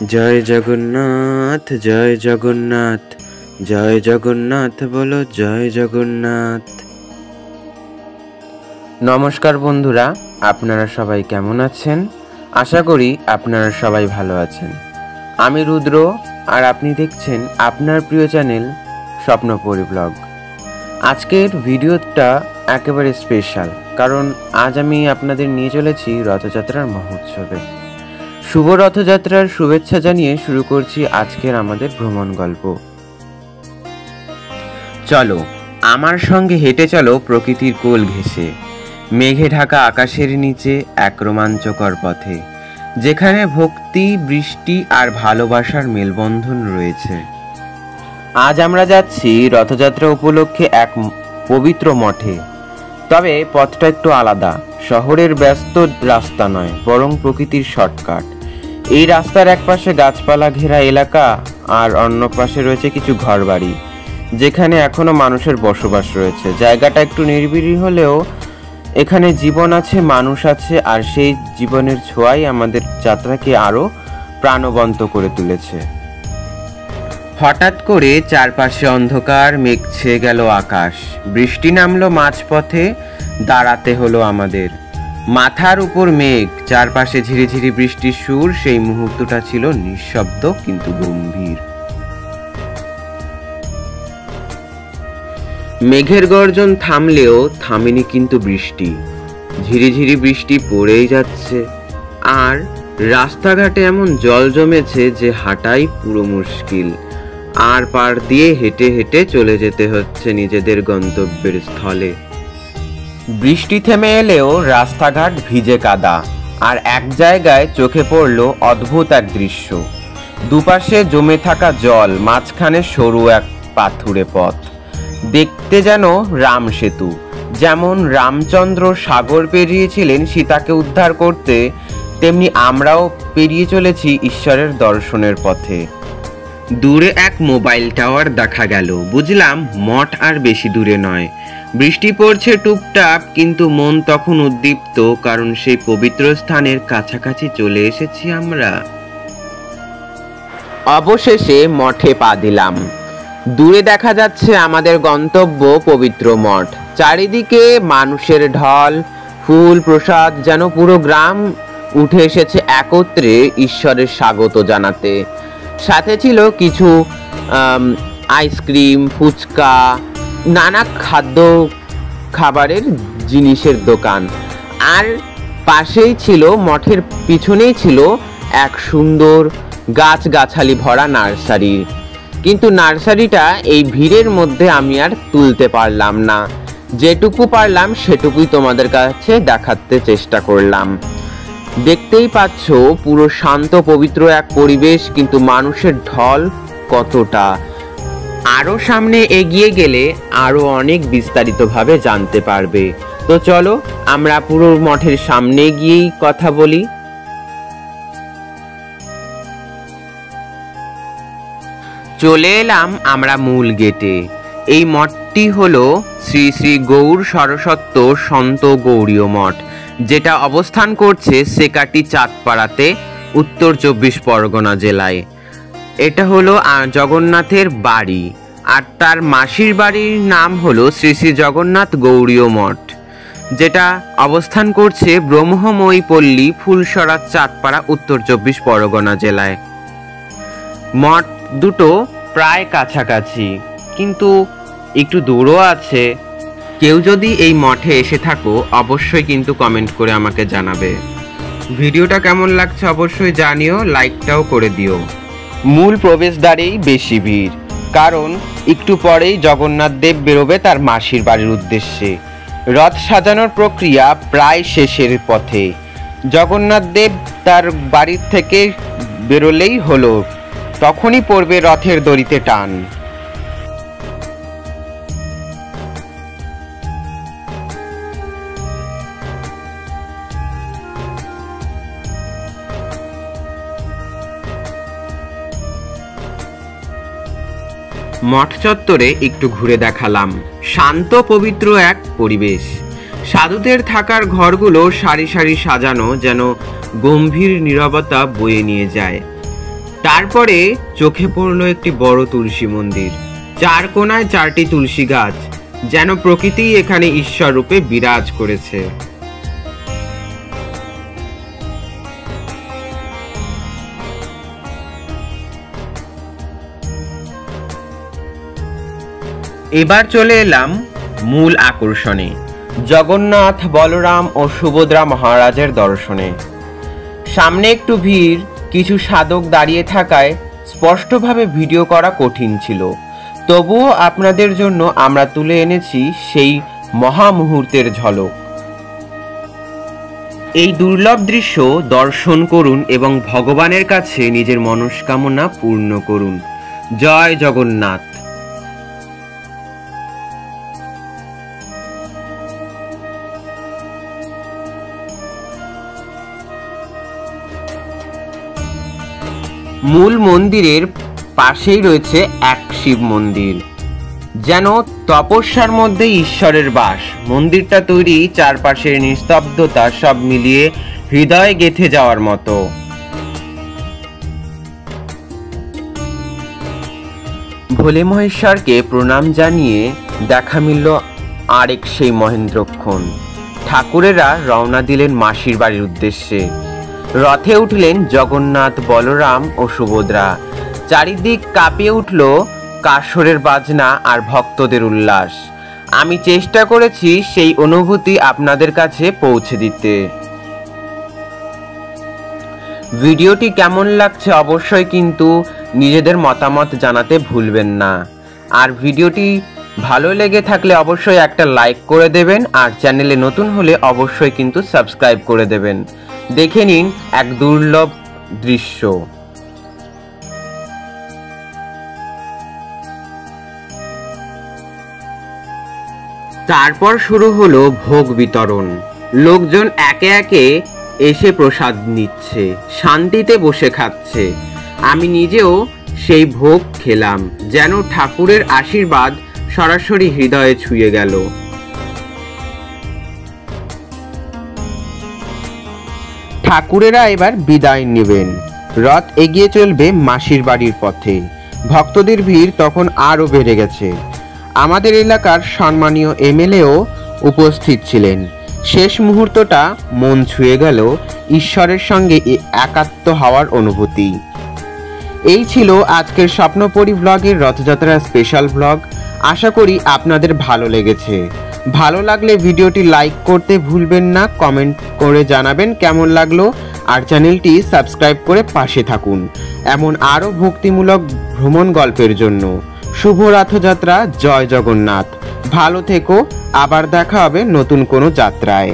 জয় জগন্নাথ, জয় জগন্নাথ, জয় জগন্নাথ, বলো জয় জগন্নাথ। নমস্কার বন্ধুরা, আপনারা সবাই কেমন আছেন? আশা করি আপনারা সবাই ভালো আছেন। আমি রুদ্র, আর আপনি দেখছেন আপনার প্রিয় চ্যানেল স্বপ্নপরী ব্লগ। আজকের ভিডিওটা একেবারে স্পেশাল, কারণ আজ আমি আপনাদের নিয়ে চলেছি রথযাত্রার মহোৎসবে। শুভ রথযাত্রার শুভেচ্ছা জানিয়ে শুরু করছি আজকের আমাদের ভ্রমণ গল্প। চলো আমার সঙ্গে হেঁটে চলো প্রকৃতির কোল ঘেঁষে, মেঘে ঢাকা আকাশের নিচে এক রোমাঞ্চকর পথে, যেখানে ভক্তি, বৃষ্টি আর ভালোবাসার মেলবন্ধন রয়েছে। আজ আমরা যাচ্ছি রথযাত্রা উপলক্ষে এক পবিত্র মঠে। তবে পথটা একটু আলাদা, শহরের ব্যস্ত রাস্তা নয়, বরং প্রকৃতির শর্টকাট। এই রাস্তার এক পাশে গাছপালা ঘেরা এলাকা, আর অন্য পাশে রয়েছে কিছু ঘরবাড়ি, যেখানে এখনো মানুষের বসবাস রয়েছে। জায়গাটা একটু নিরিবিলি হলেও এখানে জীবন আছে, মানুষ আছে, আর সেই জীবনের ছোঁয়াই আমাদের যাত্রাকে আরো প্রাণবন্ত করে তুলেছে। হঠাৎ করে চারপাশে অন্ধকার, মেঘ ছেয়ে গেল আকাশ, বৃষ্টি নামলো মাঝপথে, দাঁড়াতে হলো আমাদের। মাথার উপর মেঘ, চারপাশে ঝিরিঝিরি বৃষ্টির সুর। সেই মুহূর্তটা ছিল নিঃশব্দ কিন্তু গম্ভীর। মেঘের গর্জন থামলেও থামেনি কিন্তু বৃষ্টি। ঝিরিঝিরি বৃষ্টি পড়েই যাচ্ছে, আর রাস্তাঘাটে এমন জল জমেছে যে হাঁটাই পুরো মুশকিল। আর পার দিয়ে হেঁটে হেঁটে চলে যেতে হচ্ছে নিজেদের গন্তব্যের স্থলে। বৃষ্টি থেমে এলেও রাস্তাঘাট ভিজে কাদা, আর এক জায়গায় চোখে পড়ল অদ্ভুত এক দৃশ্য। দুপাশে জমে থাকা জল, মাঝখানে সরু এক পাথুরে পথ। দেখতে যেন রাম সেতু। যেমন রামচন্দ্র সাগর পেরিয়েছিলেন সীতাকে উদ্ধার করতে, তেমনি আমরাও পেরিয়ে চলেছি ঈশ্বরের দর্শনের পথে। দূরে এক মোবাইল টাওয়ার দেখা গেল, বুঝলাম মঠ আর বেশি দূরে নয়। বৃষ্টি পড়ছে টুপটাপ, কিন্তু মন তখন উদ্দীপ্ত, কারণ সেই পবিত্র স্থানের কাছাকাছি চলে এসেছি আমরা। অবশেষে মঠে পা দিলাম। দূরে দেখা যাচ্ছে আমাদের গন্তব্য পবিত্র মঠ। চারিদিকে মানুষের ঢল, ফুল, প্রসাদ, যেন পুরো গ্রাম উঠে এসেছে একত্রে ঈশ্বরের স্বাগত জানাতে। সাথে ছিল কিছু আইসক্রিম, ফুচকা, নানা খাবারের জিনিসের দোকান। আর পাশেই ছিল, মঠের পিছনেই ছিল এক সুন্দর গাছগাছালি ভরা নার্সারি। কিন্তু নার্সারিটা এই ভিড়ের মধ্যে আমি আর তুলতে পারলাম না। যেটুকু পারলাম সেটুকুই তোমাদের কাছে দেখাতে চেষ্টা করলাম। দেখতেই পাচ্ছ পুরো শান্ত পবিত্র এক পরিবেশ, কিন্তু মানুষের ঢল কতটা। আরো সামনে এগিয়ে গেলে আরো অনেক বিস্তারিতভাবে জানতে পারবে। তো চলো আমরা পুরো মঠের সামনে গিয়েই কথা বলি। চলে এলাম আমরা মূল গেটে। এই মঠটি হলো শ্রী শ্রী গৌর সরস্বত্য সন্ত গৌড়ীয় মঠ, যেটা অবস্থান করছে সেকাটি চাঁদপাড়াতে, উত্তর 24 পরগনা জেলায়। এটা হলো জগন্নাথের বাড়ি, আর তার মাসির বাড়ির নাম হলো শ্রী শ্রী জগন্নাথ গৌড়ীয় মঠ, যেটা অবস্থান করছে ব্রহ্মময়ী পল্লী, ফুলসরা, চাঁদপাড়া, উত্তর 24 পরগনা জেলায়। মঠ দুটো প্রায় কাছাকাছি, কিন্তু একটু দূরও আছে। কেউ যদি এই মঠে এসে থাকো, অবশ্যই কিন্তু কমেন্ট করে আমাকে জানাবে। ভিডিওটা কেমন লাগছে অবশ্যই জানিও, লাইকটাও করে দিও। মূল প্রবেশদ্বারেই বেশি ভিড়, কারণ একটু পরেই জগন্নাথ দেব বেরোবে তার মাসির বাড়ির উদ্দেশ্যে। রথ সাজানোর প্রক্রিয়া প্রায় শেষের পথে। জগন্নাথ দেব তার বাড়ির থেকে বেরোলেই হলো, তখনই পড়বে রথের দড়িতে টান। মঠ চত্বরে একটু ঘুরে দেখালাম। শান্ত পবিত্র এক পরিবেশ। সাধুদের থাকার ঘরগুলো সারি সারি সাজানো, যেন গম্ভীর নীরবতা বয়ে নিয়ে যায়। তারপরে চোখে পড়লো একটি বড় তুলসী মন্দির, 4 কোণায় 4টি তুলসী গাছ, যেন প্রকৃতি এখানে ঈশ্বর রূপে বিরাজ করেছে। এবার চলে এলাম মূল আকর্ষণে, জগন্নাথ, বলরাম ও সুভদ্রা মহারাজের দর্শনে। সামনে একটু ভিড়, কিছু সাধক দাঁড়িয়ে থাকায় স্পষ্টভাবে ভিডিও করা কঠিন ছিল, তবুও আপনাদের জন্য আমরা তুলে এনেছি সেই মহা মুহূর্তের ঝলক। এই দুর্লভ দৃশ্য দর্শন করুন এবং ভগবানের কাছে নিজের মনস্কামনা পূর্ণ করুন। জয় জগন্নাথ। মূল মন্দিরের পাশেই রয়েছে এক শিব মন্দির, যেন তপস্যার মধ্যে ঈশ্বরের বাস। মন্দিরটা তৈরি চারপাশের নিস্তব্ধতা সব মিলিয়ে হৃদয়ে গেঁথে যাওয়ার মতো। ভোলে মহেশ্বরকে প্রণাম জানিয়ে দেখা মিলল আরেক সেই মহেন্দ্রক্ষণ। ঠাকুরেরা রওনা দিলেন মাসির বাড়ির উদ্দেশ্যে। রথে উঠলেন জগন্নাথ, বলরাম ও সুভদ্রা। চারিদিক কাঁপিয়ে উঠল কাসরের বাজনা আর ভক্তদের উল্লাস। আমি চেষ্টা করেছি সেই অনুভূতি আপনাদের কাছে পৌঁছে দিতে। ভিডিওটি কেমন লাগছে অবশ্যই কিন্তু নিজেদের মতামত জানাতে ভুলবেন না। আর ভিডিওটি ভালো লেগে থাকলে অবশ্যই একটা লাইক করে দেবেন, আর চ্যানেলে নতুন হলে অবশ্যই কিন্তু সাবস্ক্রাইব করে দেবেন। দেখে নিন এক দুর্লভ দৃশ্য। তারপর শুরু হলো ভোগ বিতরণ। লোকজন একে একে এসে প্রসাদ নিচ্ছে, শান্তিতে বসে খাচ্ছে। আমি নিজেও সেই ভোগ খেলাম, যেন ঠাকুরের আশীর্বাদ সরাসরি হৃদয়ে ছুঁয়ে গেল। ঠাকুরেরা এবার বিদায় নেবেন। রথ এগিয়ে চলবে মাসির বাড়ির পথে। ভক্তদের ভিড় তখন আরও বেড়ে গেছে। আমাদের এলাকার সম্মানীয় এমএলএও উপস্থিত ছিলেন। শেষ মুহূর্তটা মন ছুঁয়ে গেল, ঈশ্বরের সঙ্গে একাত্ম হওয়ার অনুভূতি। এই ছিল আজকের স্বপ্নপুরী ব্লগের রথযাত্রার স্পেশাল ব্লগ। আশা করি আপনাদের ভালো লেগেছে। ভালো লাগলে ভিডিওটি লাইক করতে ভুলবেন না, কমেন্ট করে জানাবেন কেমন লাগলো, আর চ্যানেলটি সাবস্ক্রাইব করে পাশে থাকুন এমন আরও ভক্তিমূলক ভ্রমণ গল্পের জন্য। শুভ রথযাত্রা। জয় জগন্নাথ। ভালো থেকো। আবার দেখা হবে নতুন কোনো যাত্রায়।